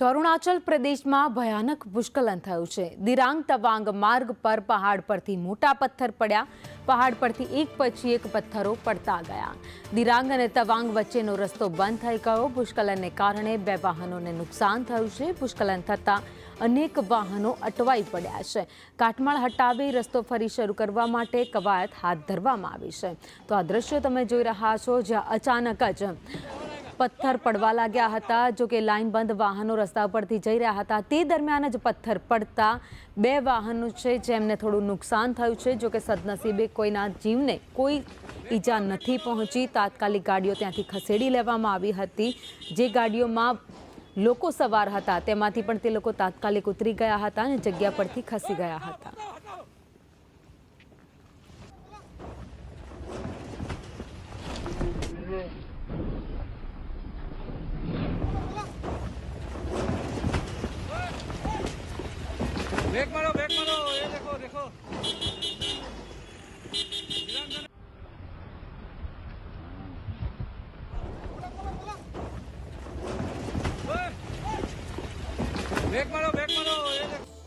અરુણાચલ પ્રદેશમાં ભયાનક ભૂસ્ખલન થયું છે। દિરાંગ તવાંગ માર્ગ પર પહાડ પરથી મોટા પથ્થર પડ્યા। પહાડ પરથી એક પછી એક પથ્થરો પડતા ગયા। દિરાંગ અને તવાંગ વચ્ચેનો રસ્તો બંધ થઈ ગયો। ભૂસ્ખલનને કારણે બે વાહનોને નુકસાન થયું છે। ભૂસ્ખલન થતાં અનેક વાહનો અટવાઈ પડ્યા છે। કાટમાળ હટાવી રસ્તો ફરી શરૂ કરવા માટે કવાયત હાથ ધરવામાં આવી છે। તો આ દ્રશ્યો તમે જોઈ રહ્યા છો, જ્યાં અચાનક જ પથ્થર પડવા લાગ્યા હતા। જો કે લાઇન બંધ વાહનો રસ્તા પરથી જઈ રહ્યા હતા, તે દરમિયાન જ પથ્થર પડતા બે વાહનો છે જેમને થોડું નુકસાન થયું છે। જો કે સદનસીબે કોઈના જીવને કોઈ ઈજા નથી પહોંચી। તાત્કાલિક ગાડીઓ ત્યાંથી ખસેડી લેવામાં આવી હતી। જે ગાડીઓમાં લોકો સવાર હતા તેમાંથી પણ તે લોકો તાત્કાલિક ઉતરી ગયા હતા અને જગ્યા પરથી ખસી ગયા હતા। ब्रेक मारो, ये देखो देखो। ब्रेक मारो, ये देखो।